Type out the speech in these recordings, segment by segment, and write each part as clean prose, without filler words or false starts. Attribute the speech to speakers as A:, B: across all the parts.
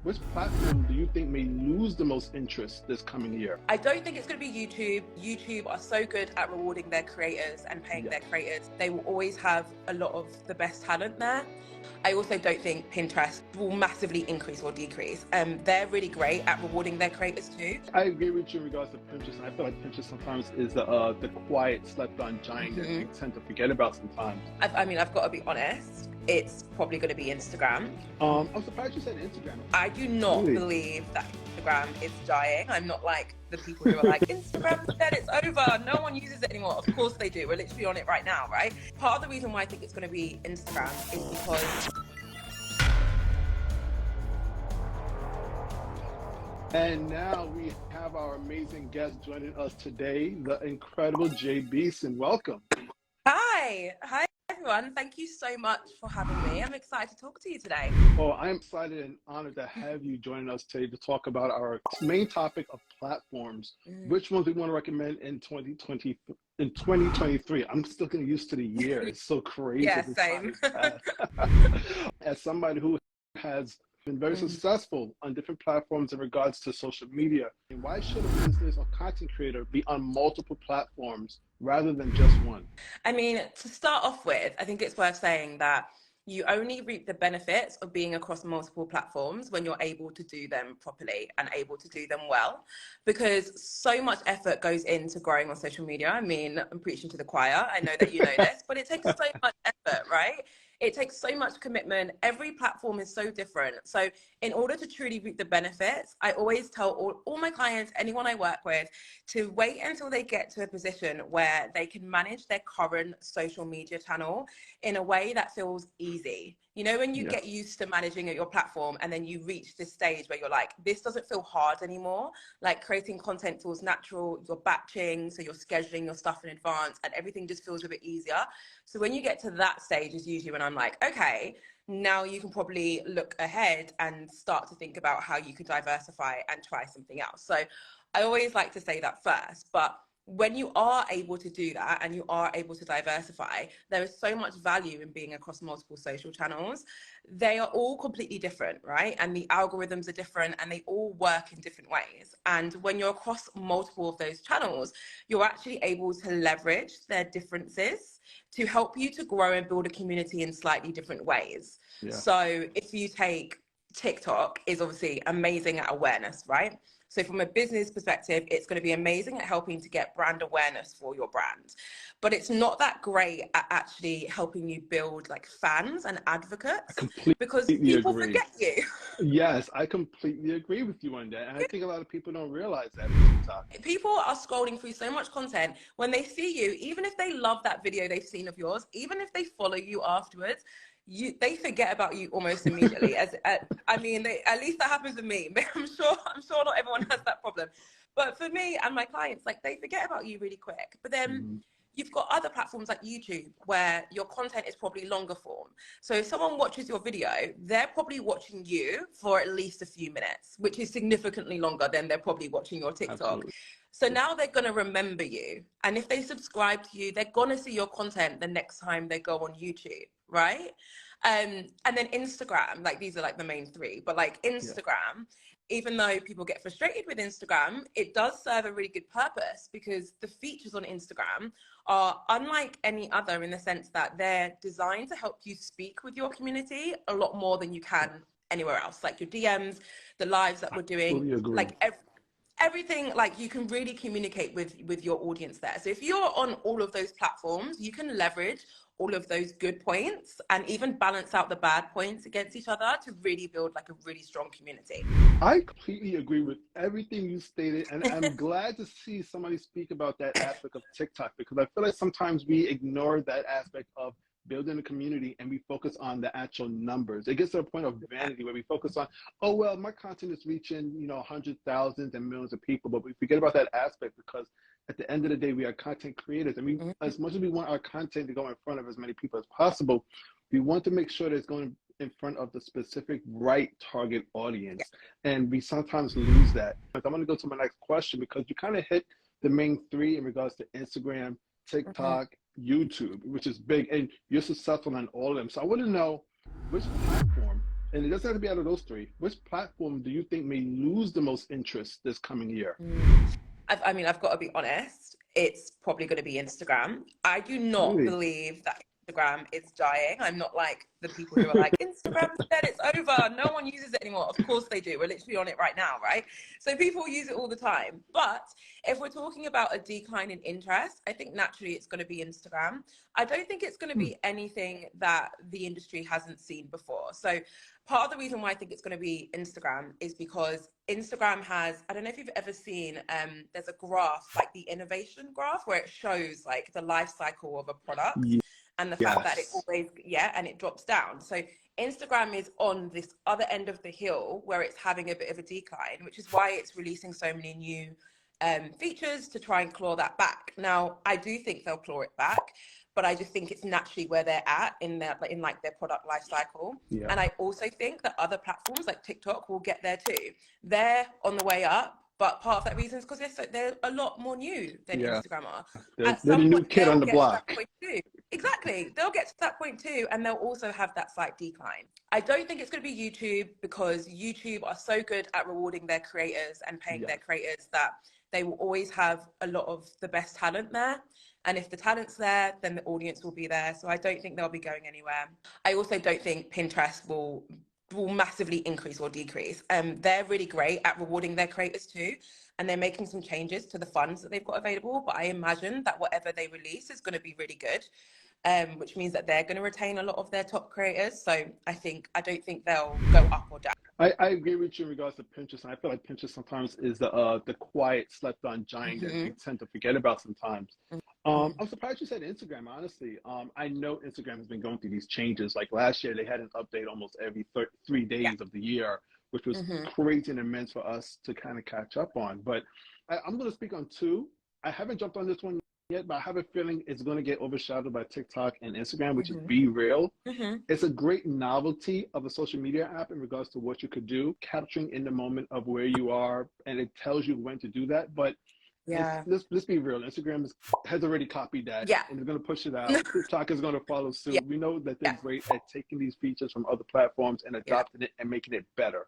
A: which platform do you think may lose the most interest this coming year?
B: I don't think it's going to be YouTube. YouTube are so good at rewarding their creators and paying their creators. They will always have a lot of the best talent there. I also don't think Pinterest will massively increase or decrease. They're really great at rewarding their creators too.
A: I agree with you in regards to Pinterest. I feel like Pinterest sometimes is the quiet, slept-on giant that we tend to forget about sometimes.
B: I've got to be honest. It's probably going to be Instagram.
A: I'm surprised you said Instagram.
B: I do not believe that Instagram is dying. I'm not like the people who are like, Instagram's dead, it's over, no one uses it anymore. Of course they do. We're literally on it right now, right? Part of the reason why I think it's going to be Instagram is because...
A: And now we have our amazing guest joining us today, the incredible Jay Beeson. Welcome.
B: Hi everyone. Thank you so much for having me. I'm excited to talk to you today.
A: Oh, I'm excited and honored to have you joining us today to talk about our main topic of platforms. Which ones we want to recommend in 2023. I'm still getting used to the year. It's so crazy.
B: Yeah, same.
A: As somebody who has been very successful on different platforms in regards to social media, and why should a business or content creator be on multiple platforms rather than just one?
B: I mean, to start off with, I think it's worth saying that you only reap the benefits of being across multiple platforms when you're able to do them properly and able to do them well, because so much effort goes into growing on social media. I mean, I'm preaching to the choir. I know that you know this, but it takes so much effort, right? It takes so much commitment. Every platform is so different. So in order to truly reap the benefits, I always tell all my clients, anyone I work with, to wait until they get to a position where they can manage their current social media channel in a way that feels easy. You know, when you get used to managing your platform and then you reach this stage where you're like, this doesn't feel hard anymore. Like creating content feels natural. You're batching, so you're scheduling your stuff in advance and everything just feels a bit easier. So when you get to that stage is usually when I'm like, okay, now you can probably look ahead and start to think about how you could diversify and try something else. So I always like to say that first, but when you are able to do that and you are able to diversify, there is so much value in being across multiple social channels. They are all completely different, right? And the algorithms are different and they all work in different ways. And when you're across multiple of those channels, you're actually able to leverage their differences to help you to grow and build a community in slightly different ways. So if you take TikTok, is obviously amazing at awareness, right? So from a business perspective, it's going to be amazing at helping to get brand awareness for your brand. But it's not that great at actually helping you build like fans and advocates because people forget you.
A: Yes, I completely agree with you on that. And I think a lot of people don't realize that.
B: People are scrolling through so much content. When they see you, even if they love that video they've seen of yours, even if they follow you afterwards, they forget about you almost immediately. I mean, at least that happens with me. I'm sure not everyone has that problem. But for me and my clients, like they forget about you really quick. But then you've got other platforms like YouTube where your content is probably longer form. So if someone watches your video, they're probably watching you for at least a few minutes, which is significantly longer than they're probably watching your TikTok. Absolutely. So now they're going to remember you. And if they subscribe to you, they're going to see your content the next time they go on YouTube, right? And then Instagram, like these are like the main three, but like Instagram, even though people get frustrated with Instagram, it does serve a really good purpose because the features on Instagram are unlike any other in the sense that they're designed to help you speak with your community a lot more than you can anywhere else. Like your DMs, the lives that we're doing, like everything, like you can really communicate with your audience there. So if you're on all of those platforms, you can leverage all of those good points and even balance out the bad points against each other to really build like a really strong community.
A: I completely agree with everything you stated, and I'm glad to see somebody speak about that aspect of TikTok, because I feel like sometimes we ignore that aspect of building a community and we focus on the actual numbers. It gets to a point of vanity where we focus on, oh, well, my content is reaching, you know, hundreds, thousands and millions of people, but we forget about that aspect because at the end of the day, we are content creators, and we, as much as we want our content to go in front of as many people as possible, we want to make sure that it's going in front of the specific right target audience. And we sometimes lose that. I'm going to go to my next question because you kind of hit the main three in regards to Instagram, TikTok, YouTube, which is big, and you're successful on all of them. So I want to know which platform and it doesn't have to be out of those three, which platform do you think may lose the most interest this coming year?
B: I mean, I've got to be honest, it's probably going to be Instagram. I do not
A: Really?
B: believe that Instagram is dying. I'm not like the people who are like, Instagram said it's over. No one uses it anymore. Of course they do. We're literally on it right now, right? So people use it all the time. But if we're talking about a decline in interest, I think naturally it's going to be Instagram. I don't think it's going to be anything that the industry hasn't seen before. So part of the reason why I think it's going to be Instagram is because Instagram has, I don't know if you've ever seen, there's a graph, like the innovation graph, where it shows like the life cycle of a product and the fact that it
A: Yes.
B: always, and it drops down. So Instagram is on this other end of the hill where it's having a bit of a decline, which is why it's releasing so many new features to try and claw that back. Now, I do think they'll claw it back, but I just think it's naturally where they're at in their product life cycle.
A: Yeah.
B: And I also think that other platforms like TikTok will get there too. They're on the way up, but part of that reason is because they're a lot more new than Instagram are.
A: They're
B: At
A: the
B: some
A: new
B: point,
A: kid
B: they'll
A: on the
B: get to that
A: block.
B: point too. Exactly. They'll get to that point too, and they'll also have that slight decline. I don't think it's going to be YouTube because YouTube are so good at rewarding their creators and paying their creators that they will always have a lot of the best talent there. And if the talent's there, then the audience will be there. So I don't think they'll be going anywhere. I also don't think Pinterest will massively increase or decrease. They're really great at rewarding their creators too. And they're making some changes to the funds that they've got available. But I imagine that whatever they release is going to be really good, which means that they're going to retain a lot of their top creators. So I don't think they'll go up or down.
A: I agree with you in regards to Pinterest, and I feel like Pinterest sometimes is the quiet, slept-on giant that we tend to forget about sometimes. I'm surprised you said Instagram, honestly. I know Instagram has been going through these changes. Like last year, they had an update almost every 3 days of the year, which was crazy and immense for us to kind of catch up on. But I'm going to speak on two. I haven't jumped on this one yet, but I have a feeling it's going to get overshadowed by TikTok and Instagram, which is Be Real. It's a great novelty of a social media app in regards to what you could do, capturing in the moment of where you are, and it tells you when to do that. But let's be real. Instagram has already copied that, and it's going to push it out. TikTok is going to follow suit. We know that they're great at taking these features from other platforms and adopting it and making it better.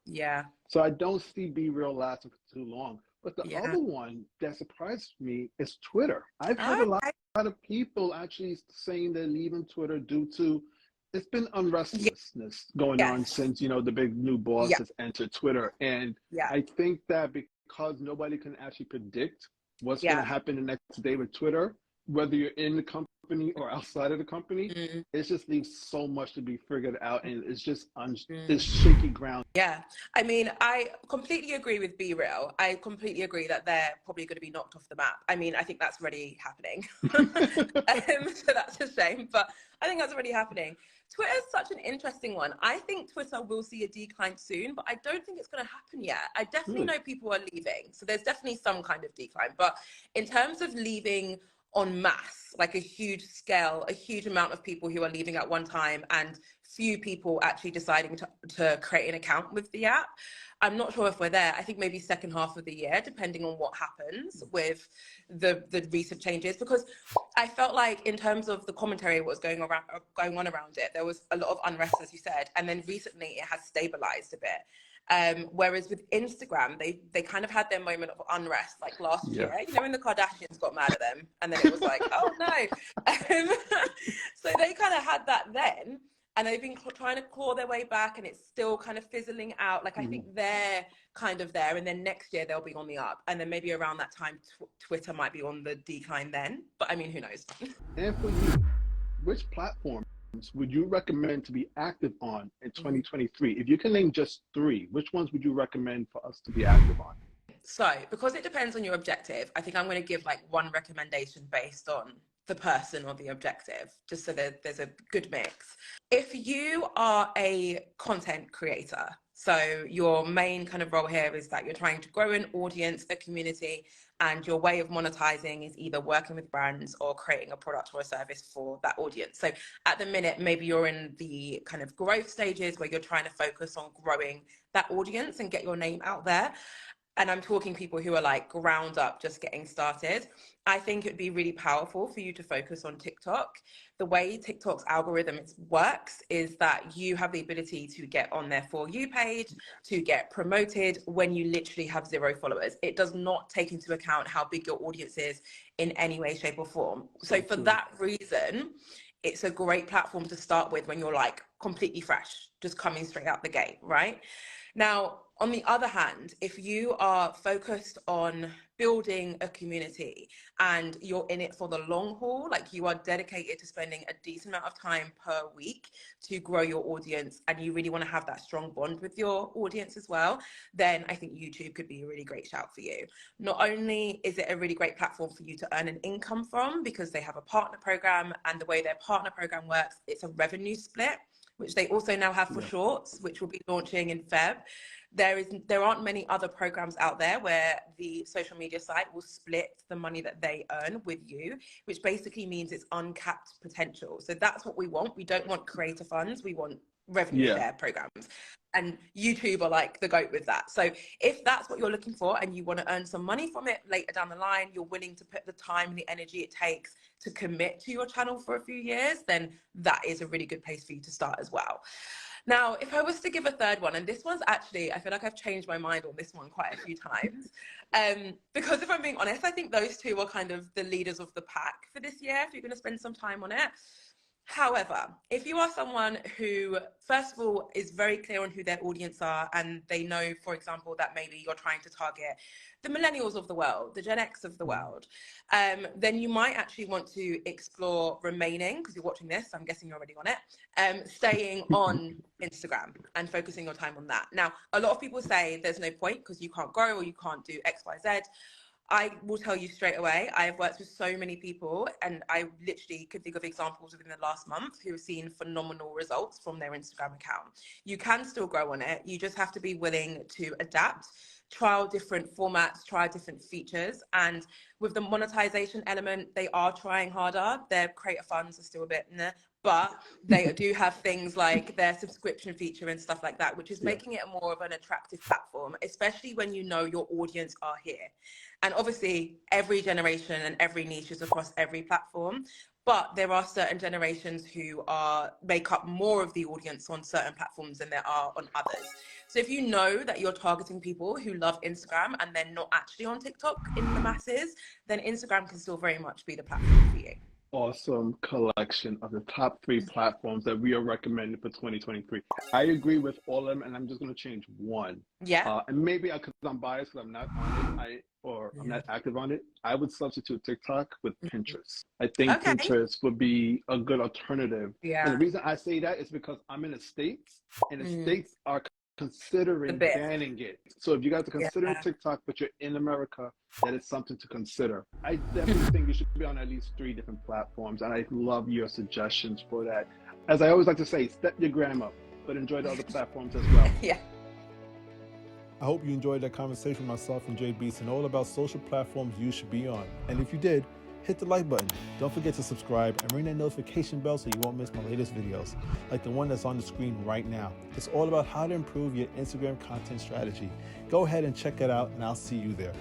A: So I don't see Be Real lasting for too long. But the other one that surprised me is Twitter. I've heard a lot of people actually saying they're leaving Twitter due to it's been unrestlessness going on since, the big new boss has entered Twitter. And I think that because nobody can actually predict what's going to happen the next day with Twitter, whether you're in the company or outside of the company, it just leaves so much to be figured out, and it's just it's shaky ground.
B: I mean, I completely agree with Be Real. I completely agree that they're probably going to be knocked off the map. I mean, I think that's already happening. So that's a shame, but I think that's already happening. Twitter is such an interesting one. I think Twitter will see a decline soon, but I don't think it's going to happen yet. I definitely know people are leaving, so there's definitely some kind of decline. But in terms of leaving en masse, like a huge scale, a huge amount of people who are leaving at one time and few people actually deciding to create an account with the app, I'm not sure if we're there. I think maybe second half of the year, depending on what happens with the recent changes, because I felt like in terms of the commentary, what was going on around it, there was a lot of unrest, as you said, and then recently it has stabilized a bit. Whereas with Instagram, they kind of had their moment of unrest, like last year, when the Kardashians got mad at them, and then it was like, oh no. So they kind of had that then, and they've been trying to claw their way back, and it's still kind of fizzling out. Like I think they're kind of there, and then next year they'll be on the up, and then maybe around that time Twitter might be on the decline then. But I mean, who knows?
A: And for you, which platforms would you recommend to be active on in 2023? If you can name just three, which ones would you recommend for us to be active on?
B: So, because it depends on your objective, I think I'm going to give like one recommendation based on the person or the objective, just so that there's a good mix. If you are a content creator, so your main kind of role here is that you're trying to grow an audience, a community, and your way of monetizing is either working with brands or creating a product or a service for that audience. So at the minute, maybe you're in the kind of growth stages where you're trying to focus on growing that audience and get your name out there. and I'm talking people who are like ground up, just getting started, I think it'd be really powerful for you to focus on TikTok. The way TikTok's algorithm works is that you have the ability to get on their For You page, to get promoted when you literally have 0 followers. It does not take into account how big your audience is in any way, shape, or form. So for that reason, it's a great platform to start with when you're like completely fresh, just coming straight out the gate, right? Now, on the other hand, if you are focused on building a community and you're in it for the long haul, like you are dedicated to spending a decent amount of time per week to grow your audience, and you really want to have that strong bond with your audience as well, then I think YouTube could be a really great shout for you. Not only is it a really great platform for you to earn an income from, because they have a partner program, and the way their partner program works, it's a revenue split, which they also now have for Shorts, which will be launching in Feb. There aren't many other programs out there where the social media site will split the money that they earn with you, which basically means it's uncapped potential. So that's what we want. We don't want creator funds. We want revenue share programs. And YouTube are like the GOAT with that. So if that's what you're looking for and you want to earn some money from it later down the line, you're willing to put the time and the energy it takes to commit to your channel for a few years, then that is a really good place for you to start as well. Now, if I was to give a third one, and this one's actually, I feel like I've changed my mind on this one quite a few times, because if I'm being honest, I think those two are kind of the leaders of the pack for this year, if you're going to spend some time on it. However, if you are someone who, first of all, is very clear on who their audience are, and they know, for example, that maybe you're trying to target the millennials of the world, the Gen X of the world, then you might actually want to explore remaining, because you're watching this, so I'm guessing you're already on it, staying on Instagram and focusing your time on that. Now, a lot of people say there's no point because you can't grow or you can't do X, Y, Z. I will tell you straight away, I have worked with so many people, and I literally could think of examples within the last month who have seen phenomenal results from their Instagram account. You can still grow on it. You just have to be willing to adapt, trial different formats, try different features. And with the monetization element, they are trying harder. Their creator funds are still a bit meh, but they do have things like their subscription feature and stuff like that, which is making it more of an attractive platform, especially when you know your audience are here. And obviously, every generation and every niche is across every platform, but there are certain generations who make up more of the audience on certain platforms than there are on others. So if you know that you're targeting people who love Instagram and they're not actually on TikTok in the masses, then Instagram can still very much be the platform for you.
A: Awesome collection of the top 3 platforms that we are recommending for 2023. I agree with all of them, and I'm just going to change one.
B: Yeah.
A: And maybe because I'm biased, because I'm not on it, I'm not active on it, I would substitute TikTok with Pinterest. I think Pinterest would be a good alternative.
B: Yeah.
A: And the reason I say that is because I'm in the States, and the States are considering banning it. So if you guys are considering TikTok, but you're in America, that is something to consider. I definitely think you should be on at least 3 different platforms, and I love your suggestions for that. As I always like to say, step your gram up, but enjoy the other platforms as well.
B: Yeah.
C: I hope you enjoyed that conversation with myself and Jay Beats and all about social platforms you should be on. And if you did, hit the like button. Don't forget to subscribe and ring that notification bell so you won't miss my latest videos, like the one that's on the screen right now. It's all about how to improve your Instagram content strategy. Go ahead and check it out, and I'll see you there.